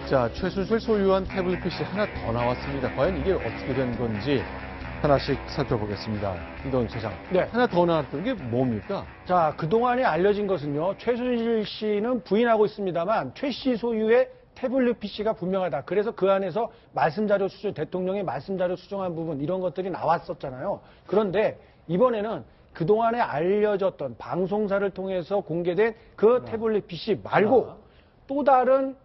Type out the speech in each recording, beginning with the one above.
자, 최순실 소유한 태블릿 PC 하나 더 나왔습니다. 과연 이게 어떻게 된 건지 하나씩 살펴보겠습니다. 이동희 차장. 네. 하나 더 나왔던 게 뭡니까? 자, 그동안에 알려진 것은요. 최순실 씨는 부인하고 있습니다만 최 씨 소유의 태블릿 PC가 분명하다. 그래서 그 안에서 대통령의 말씀자료 수정한 부분 이런 것들이 나왔었잖아요. 그런데 이번에는 그동안에 알려졌던 방송사를 통해서 공개된 그 태블릿 PC 말고 또 다른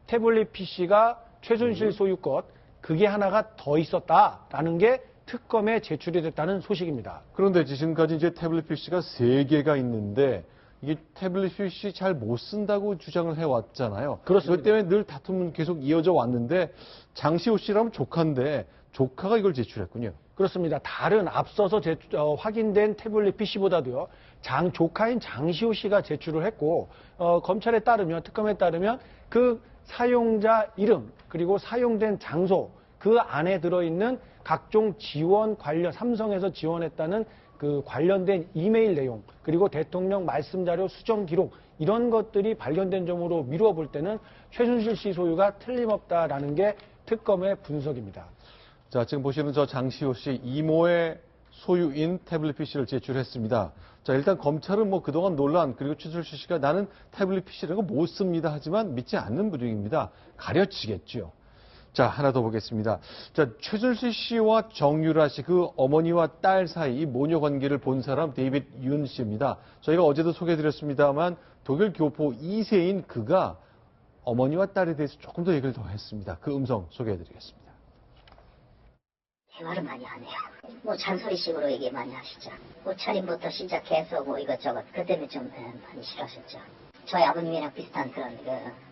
태블릿 PC가 최순실 소유 것, 그게 하나가 더 있었다라는 게 특검에 제출이 됐다는 소식입니다. 그런데 지금까지 이제 태블릿 PC가 3개가 있는데 이게 태블릿 PC 잘 못 쓴다고 주장을 해왔잖아요. 그렇습니다. 그것 때문에 늘 다툼은 계속 이어져 왔는데 장시호 씨라면 조카인데 조카가 이걸 제출했군요. 그렇습니다. 다른 앞서서 확인된 태블릿 PC보다도요. 조카인 장시호 씨가 제출을 했고 검찰에 따르면 특검에 따르면 그 사용자 이름 그리고 사용된 장소 그 안에 들어있는 각종 지원 관련 삼성에서 지원했다는 그 관련된 이메일 내용 그리고 대통령 말씀자료 수정 기록 이런 것들이 발견된 점으로 미루어 볼 때는 최순실 씨 소유가 틀림없다라는 게 특검의 분석입니다. 자, 지금 보시는 저 장시호 씨 이모의 소유인 태블릿 PC를 제출했습니다. 자, 일단 검찰은 뭐 그동안 논란 그리고 최순실 씨가 나는 태블릿 PC라는 거 못 씁니다 하지만 믿지 않는 분위기입니다. 가려치겠죠. 자, 하나 더 보겠습니다. 자, 최순실 씨와 정유라 씨, 그 어머니와 딸 사이 이 모녀 관계를 본 사람 데이빗 윤 씨입니다. 저희가 어제도 소개해드렸습니다만 독일 교포 2세인 그가 어머니와 딸에 대해서 조금 더 얘기를 더 했습니다. 그 음성 소개해드리겠습니다. 대화를 많이 하네요. 뭐 잔소리식으로 얘기 많이 하시죠. 옷차림부터 시작해서 뭐 이것저것 그 때문에 좀 많이 싫어하셨죠. 저희 아버님이랑 비슷한 그런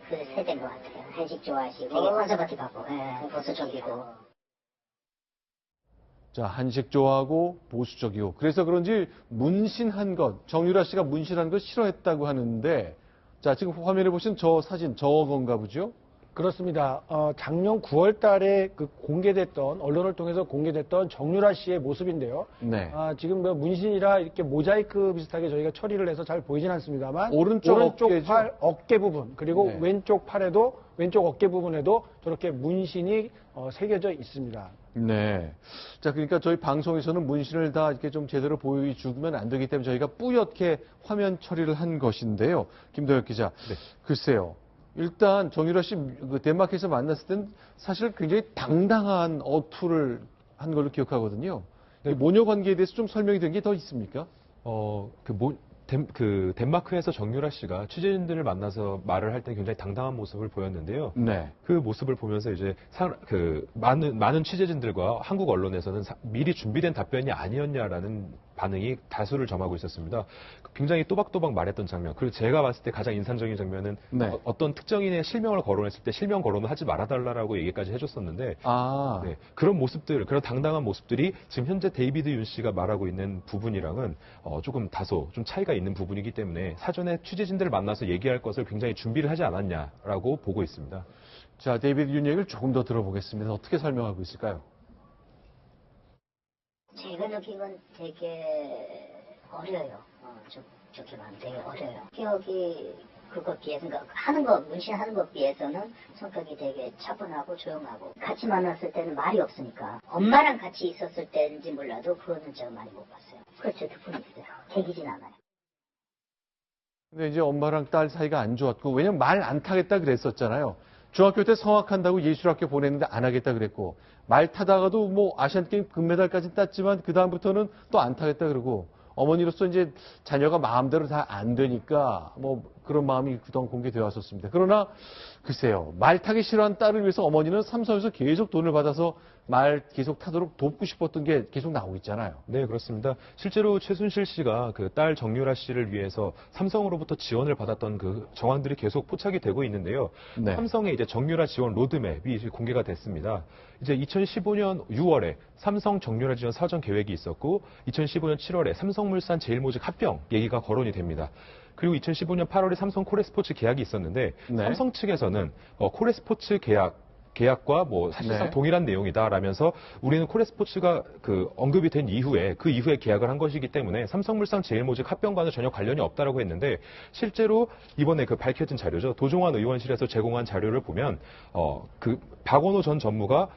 그 세대인 것 같아요. 한식 좋아하시고 되게 컨서바티브하고 보수적이고. 자, 한식 좋아하고 보수적이고 그래서 그런지 문신한 것, 정유라 씨가 문신한 걸 싫어했다고 하는데 자, 지금 화면에 보신 저 사진 저건가 보죠? 그렇습니다. 작년 9월 달에 공개됐던, 언론을 통해서 공개됐던 정유라 씨의 모습인데요. 네. 지금 문신이라 이렇게 모자이크 비슷하게 저희가 처리를 해서 잘 보이진 않습니다만. 오른쪽 팔, 어깨 부분, 그리고 네. 왼쪽 어깨 부분에도 저렇게 문신이 새겨져 있습니다. 네. 자, 그러니까 저희 방송에서는 문신을 다 이렇게 좀 제대로 보여주면 안 되기 때문에 저희가 뿌옇게 화면 처리를 한 것인데요. 김도혁 기자. 네. 글쎄요. 일단 정유라 씨 덴마크에서 만났을 땐 사실 굉장히 당당한 어투를 한 걸로 기억하거든요. 네. 모녀 관계에 대해서 좀 설명이 된 게 더 있습니까? 덴마크에서 정유라 씨가 취재진들을 만나서 말을 할 때 굉장히 당당한 모습을 보였는데요. 네. 그 모습을 보면서 이제 많은 취재진들과 한국 언론에서는 미리 준비된 답변이 아니었냐라는 반응이 다수를 점하고 있었습니다. 굉장히 또박또박 말했던 장면. 그리고 제가 봤을 때 가장 인상적인 장면은 네. 어떤 특정인의 실명을 거론했을 때 실명 거론을 하지 말아달라고 얘기까지 해줬었는데 네, 그런 모습들, 그런 당당한 모습들이 지금 현재 데이비드 윤 씨가 말하고 있는 부분이랑은 조금 다소 좀 차이가 있는 부분이기 때문에 사전에 취재진들을 만나서 얘기할 것을 굉장히 준비를 하지 않았냐라고 보고 있습니다. 자, 데이비드 윤 얘기를 조금 더 들어보겠습니다. 어떻게 설명하고 있을까요? 제가 느끼건 되게 어려요. 좀 좋게 말하면 되게 어려요. 성격이 그것 비해서, 그러니까 문신하는 것 비해서는 성격이 되게 차분하고 조용하고 같이 만났을 때는 말이 없으니까 엄마랑 같이 있었을 때인지 몰라도 그거는 제가 많이 못 봤어요. 그렇죠. 두 분 있어요. 개기진 않아요. 근데 이제 엄마랑 딸 사이가 안 좋았고 왜냐면 말 안 타겠다 그랬었잖아요. 중학교 때 성악한다고 예술학교 보냈는데 안 하겠다 그랬고 말 타다가도 뭐 아시안게임 금메달까지 땄지만 그 다음부터는 또 안 타겠다 그러고 어머니로서 이제 자녀가 마음대로 다 안 되니까 뭐 그런 마음이 그동안 공개되어 왔었습니다. 그러나 글쎄요. 말 타기 싫어하는 딸을 위해서 어머니는 삼성에서 계속 돈을 받아서 말 계속 타도록 돕고 싶었던 게 계속 나오고 있잖아요. 네, 그렇습니다. 실제로 최순실 씨가 그 딸 정유라 씨를 위해서 삼성으로부터 지원을 받았던 그 정황들이 계속 포착이 되고 있는데요. 네. 삼성의 이제 정유라 지원 로드맵이 공개가 됐습니다. 이제 2015년 6월에 삼성 정유라 지원 사전 계획이 있었고 2015년 7월에 삼성물산 제일모직 합병 얘기가 거론이 됩니다. 그리고 2015년 8월에 삼성 코레스포츠 계약이 있었는데 네. 삼성 측에서는 코레스포츠 계약 계약과 뭐 사실상 네. 동일한 내용이다라면서 우리는 코레스포츠가 그 언급이 된 이후에 그 이후에 계약을 한 것이기 때문에 삼성물산 제일모직 합병과는 전혀 관련이 없다라고 했는데 실제로 이번에 그 밝혀진 자료죠. 도종환 의원실에서 제공한 자료를 보면 그 박원호 전 전무가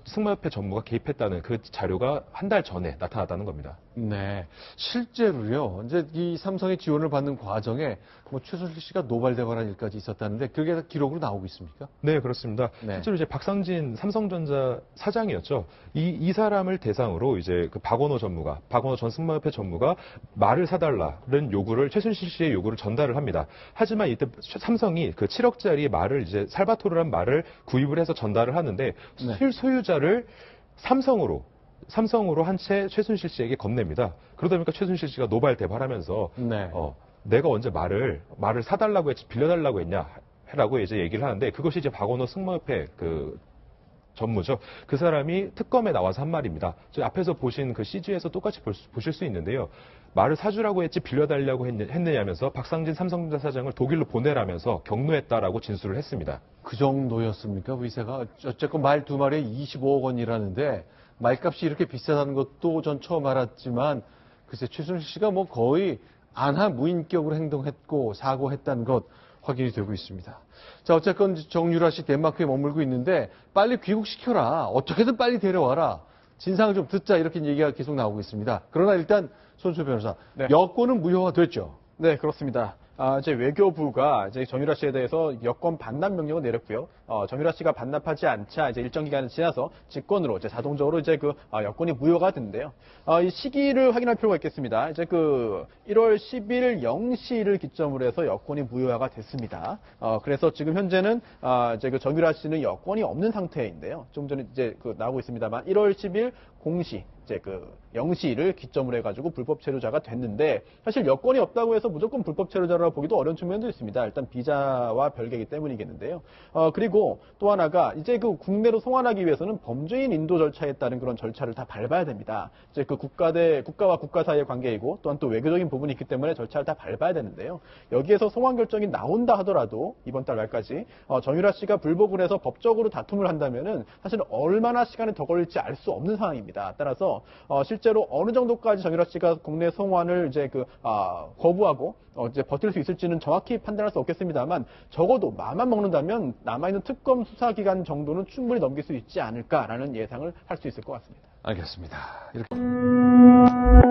승마협회 전무가 개입했다는 그 자료가 한 달 전에 나타났다는 겁니다. 네. 실제로요, 이제 이 삼성의 지원을 받는 과정에 뭐 최순실 씨가 노발대발한 일까지 있었다는데 그게 다 기록으로 나오고 있습니까? 네, 그렇습니다. 네. 실제로 이제 박상진 삼성전자 사장이었죠. 이 사람을 대상으로 이제 그 박원호 전 승마협회 전무가 말을 사달라는 요구를, 최순실 씨의 요구를 전달을 합니다. 하지만 이때 삼성이 그 7억짜리 말을 이제 살바토르란 말을 구입을 해서 전달을 하는데 네. 실소유자를 삼성으로 한 채 최순실 씨에게 건넵니다. 그러다 보니까 최순실 씨가 노발대발하면서 네. 내가 언제 말을 사달라고 했지 빌려달라고 했냐 라고 이제 얘기를 하는데 그것이 이제 박원호 승마협회 그 전무죠. 그 사람이 특검에 나와서 한 말입니다. 저 앞에서 보신 그 CG에서 똑같이 보실 수 있는데요. 말을 사주라고 했지 빌려달라고 했느냐면서 박상진 삼성전자 사장을 독일로 보내라면서 경로했다라고 진술을 했습니다. 그 정도였습니까? 위세가 어쨌건 말 두 마리에 25억 원이라는데 말값이 이렇게 비싸다는 것도 전 처음 알았지만 글쎄 최순실 씨가 뭐 거의 안하 무인격으로 행동했고 사고했다는 것 확인이 되고 있습니다. 자, 어쨌건 정유라 씨 덴마크에 머물고 있는데 빨리 귀국시켜라. 어떻게든 빨리 데려와라. 진상을 좀 듣자 이렇게 얘기가 계속 나오고 있습니다. 그러나 일단 손수 변호사, 네. 여권은 무효화됐죠? 네, 그렇습니다. 이제 외교부가 이제 정유라 씨에 대해서 여권 반납 명령을 내렸고요. 정유라 씨가 반납하지 않자 이제 일정 기간이 지나서 직권으로 이제 자동적으로 이제 여권이 무효가 됐는데요. 이 시기를 확인할 필요가 있겠습니다. 이제 1월 10일 0시를 기점으로 해서 여권이 무효화가 됐습니다. 그래서 지금 현재는 이제 정유라 씨는 여권이 없는 상태인데요. 좀 전에 이제 나오고 있습니다만 1월 10일 공시 이제 0시를 기점으로 해가지고 불법 체류자가 됐는데 사실 여권이 없다고 해서 무조건 불법 체류자라고 보기도 어려운 측면도 있습니다. 일단 비자와 별개이기 때문이겠는데요. 그리고 또 하나가 이제 국내로 송환하기 위해서는 범죄인 인도 절차에 따른 그런 절차를 다 밟아야 됩니다. 이제 국가와 국가 사이의 관계이고 또한 또 외교적인 부분이 있기 때문에 절차를 다 밟아야 되는데요. 여기에서 송환 결정이 나온다 하더라도 이번 달 말까지 정유라 씨가 불복을 해서 법적으로 다툼을 한다면은 사실 얼마나 시간이 더 걸릴지 알 수 없는 상황입니다. 따라서 실제로 어느 정도까지 정유라 씨가 국내 송환을 이제 거부하고 이제 버틸 수 있을지는 정확히 판단할 수 없겠습니다만 적어도 마음만 먹는다면 남아있는 특검 수사 기간 정도는 충분히 넘길 수 있지 않을까라는 예상을 할 수 있을 것 같습니다. 알겠습니다. 이렇게